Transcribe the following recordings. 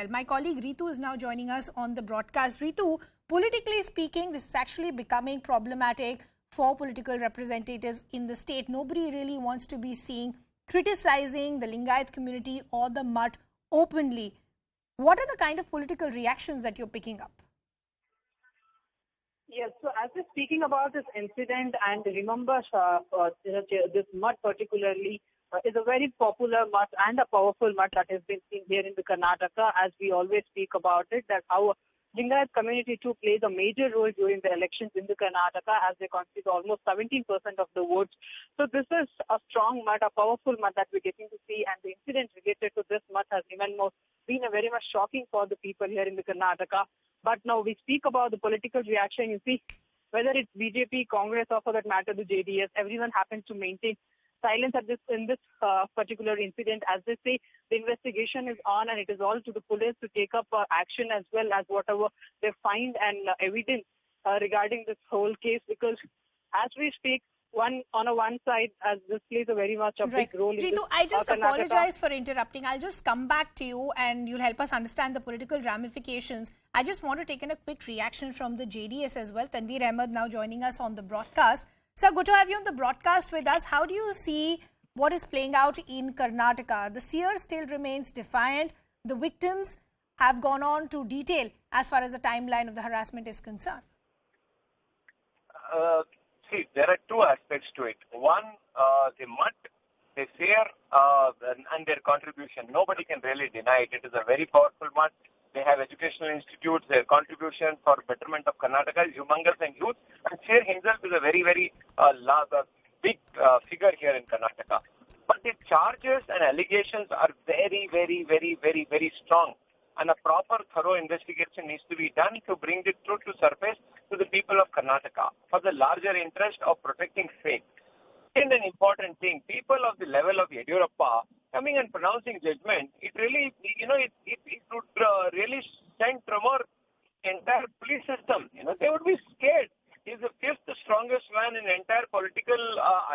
My colleague Ritu is now joining us on the broadcast. Ritu, politically speaking, this is actually becoming problematic for political representatives in the state. Nobody really wants to be seen criticizing the Lingayat community or the Mutt openly. What are the kind of political reactions that you're picking up? Yes, so as we're speaking about this incident, and remember, this Mutt particularly is a very popular Mutt and a powerful Mutt that has been seen here in the Karnataka, as we always speak about it, that how Lingayat community too plays a major role during the elections in the Karnataka, as they constitute almost 17% of the votes. So this is a strong Mutt, a powerful Mutt that we're getting to see, and the incident related to this Mutt has even more been a very much shocking for the people here in the Karnataka. But now we speak about the political reaction. You see, whether it's BJP, Congress, or for that matter the JDS, everyone happens to maintain silence in this particular incident. As they say, the investigation is on, and it is all to the police to take up action as well as whatever they find and evidence regarding this whole case. Because as we speak, on one side, as this plays a very much a big role in Ritu, this, I just apologize for interrupting. I'll just come back to you and you'll help us understand the political ramifications. I just want to take in a quick reaction from the JDS as well. Tanveer Ahmed now joining us on the broadcast. Sir, good to have you on the broadcast with us. How do you see what is playing out in Karnataka? The seer still remains defiant. The victims have gone on to detail as far as the timeline of the harassment is concerned. See, there are two aspects to it. One, the Mutt, the seer, and their contribution. Nobody can really deny it. It is a very powerful Mutt. They have educational institutes. Their contribution for betterment of Karnataka is humongous and huge. And seer himself is a very, very big figure here in Karnataka. But the charges and allegations are very, very, very, very, very strong. And a proper, thorough investigation needs to be done to bring the truth to surface to the people of Karnataka for the larger interest of protecting faith. And an important thing, people of the level of Yediyurappa coming and pronouncing judgment, it really, it would really send tremor entire police system. They would be scared. He's the fifth strongest man in the entire political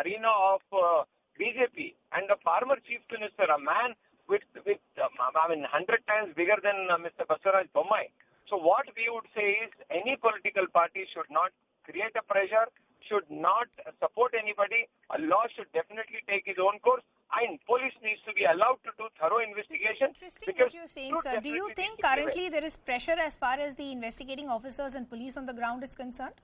arena of BJP, and a former chief minister, a man with 100 times bigger than Mr. Basuraj Bommai. So what we would say is any political party should not create a pressure, should not support anybody. A law should definitely take its own course, and police needs to be allowed to do thorough investigation. This is interesting what you're saying, sir. Do you think currently there is pressure as far as the investigating officers and police on the ground is concerned?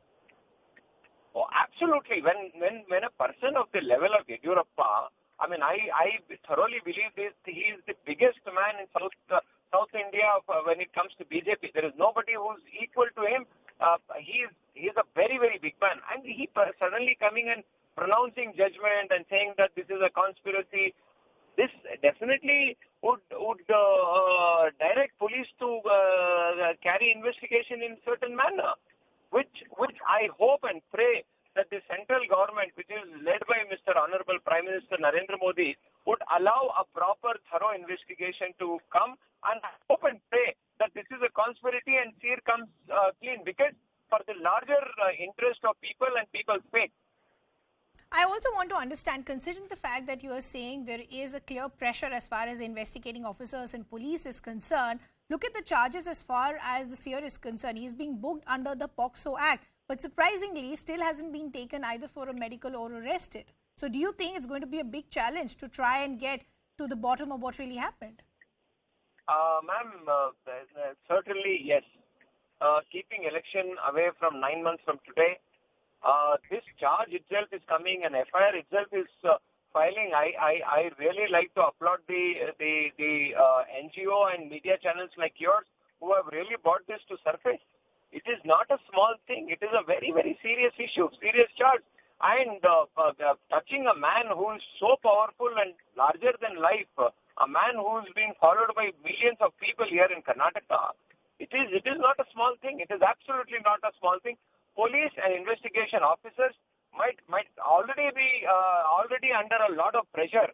Oh, absolutely. When a person of the level of Yediyurappa, I thoroughly believe this. He is the biggest man in South India when it comes to BJP. There is nobody who's equal to him. He is a very, very big man. And he suddenly coming and pronouncing judgment and saying that this is a conspiracy. This definitely would direct police to carry investigation in certain manner, which I hope and pray that the central government, which is led by Mr. Honorable Prime Minister Narendra Modi, would allow a proper, thorough investigation to come, and I hope and pray that this is a conspiracy and seer comes clean, because for the larger interest of people and people's faith. I also want to understand, considering the fact that you are saying there is a clear pressure as far as investigating officers and police is concerned, look at the charges as far as the seer is concerned. He is being booked under the POCSO Act, but surprisingly still hasn't been taken either for a medical or arrested. So do you think it's going to be a big challenge to try and get to the bottom of what really happened? Ma'am, certainly yes. Keeping election away from 9 months from today, this charge itself is coming, and FIR itself is filing. I really like to applaud the NGO and media channels like yours who have really brought this to surface. It is not a small thing. It is a very, very serious issue, serious charge. And touching a man who is so powerful and larger than life, a man who is being followed by millions of people here in Karnataka, it is not a small thing. It is absolutely not a small thing. Police and investigation officers might already be under a lot of pressure,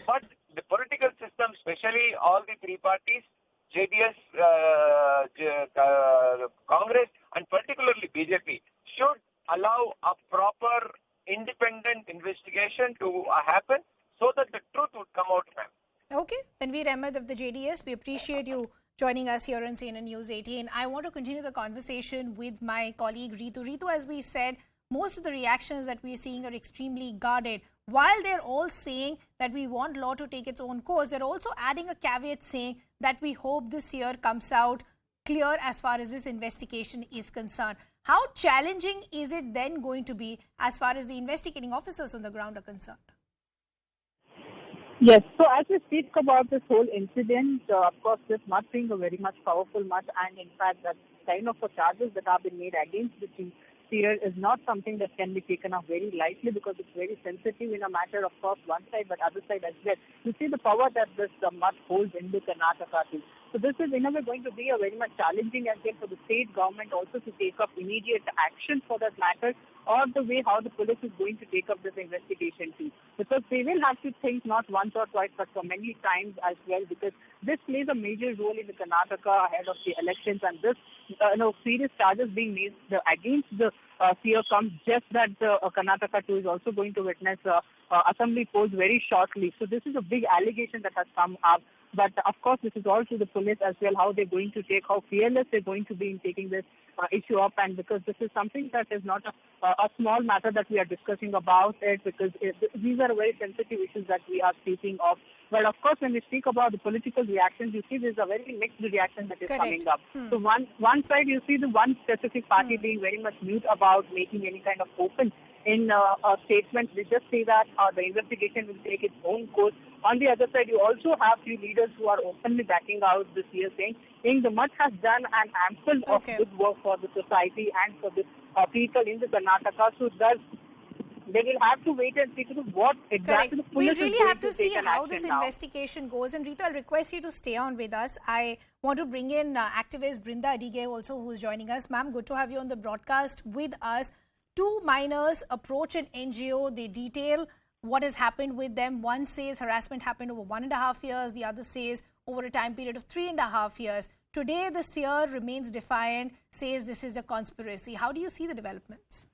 but the political system, especially all the three parties, JDS, Congress, and particularly BJP, should allow a proper independent investigation to happen so that the truth would come out, ma'am. Okay, Tanveer Ahmed of the JDS, we appreciate you joining us here on CNN News 18. I want to continue the conversation with my colleague Ritu. Ritu, as we said, most of the reactions that we're seeing are extremely guarded. While they're all saying that we want law to take its own course, they're also adding a caveat saying that we hope this year comes out clear as far as this investigation is concerned. How challenging is it then going to be as far as the investigating officers on the ground are concerned? Yes, so as we speak about this whole incident, of course, this mutt being a very much powerful mutt, and in fact, that kind of charges that have been made against the Seer is not something that can be taken up very lightly, because it's very sensitive in a matter of course one side, but other side as well. You see the power that this mutt holds in the Karnataka too. So this is in a way going to be a very much challenging again for the state government also to take up immediate action for that matter, or the way how the police is going to take up this investigation too. Because they will have to think not once or twice but for many times as well, because this plays a major role in the Karnataka ahead of the elections, and this serious charges being made against the Seer comes just that Karnataka too is also going to witness assembly polls very shortly. So this is a big allegation that has come up. But of course, this is all to the police as well, how they're going to take, how fearless they're going to be in taking this issue up. And because this is something that is not a small matter that we are discussing about it, because these are very sensitive issues that we are speaking of. But of course, when we speak about the political reactions, you see there's a very mixed reaction that is coming up. So one side, you see the one specific party being very much mute about making any kind of open in statements. They just say that the investigation will take its own course. On the other side, you also have few leaders who are openly backing out this year, saying the Mutt has done an ample of good work for the society and for the people in the Karnataka. So thus, they will have to wait and see what exactly the police we'll really is going have to see how this now. investigation goes. And Rita, I'll request you to stay on with us. I want to bring in activist Brinda Adige also, who is joining us. Ma'am, good to have you on the broadcast with us. Two minors approach an NGO. They detail what has happened with them. One says harassment happened over 1.5 years. The other says over a time period of 3.5 years. Today, the Seer remains defiant, says this is a conspiracy. How do you see the developments?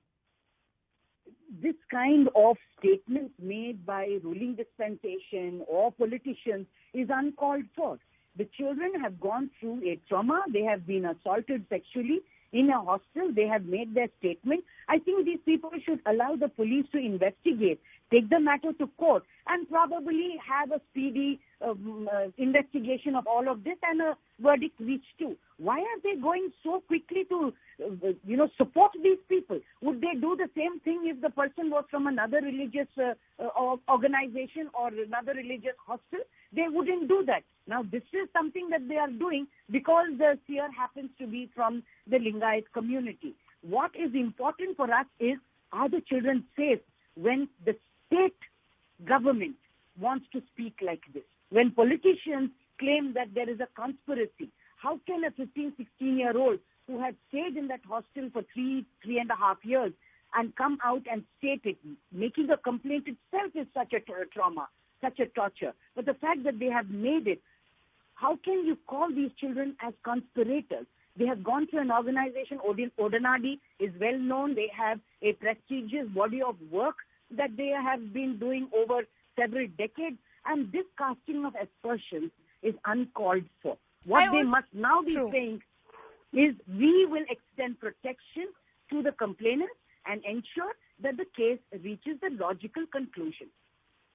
This kind of statements made by ruling dispensation or politicians is uncalled for. The children have gone through a trauma. They have been assaulted sexually in a hostel. They have made their statement. I think these people should allow the police to investigate, take the matter to court, and probably have a speedy investigation of all of this and a verdict reached too. Why are they going so quickly to, support these people? Would they do the same thing if the person was from another religious organization or another religious hostel? They wouldn't do that. Now, this is something that they are doing because the Seer happens to be from the Lingayat community. What is important for us is, are the children safe when the state government wants to speak like this? When politicians claim that there is a conspiracy, how can a 15, 16-year-old who had stayed in that hostel for 3.5 years and come out and state it? Making a complaint itself is such a trauma, such a torture. But the fact that they have made it, how can you call these children as conspirators? They have gone to an organization, Odanadi is well known. They have a prestigious body of work that they have been doing over several decades. And this casting of aspersions is uncalled for. What they must now be saying is, we will extend protection to the complainants and ensure that the case reaches the logical conclusion.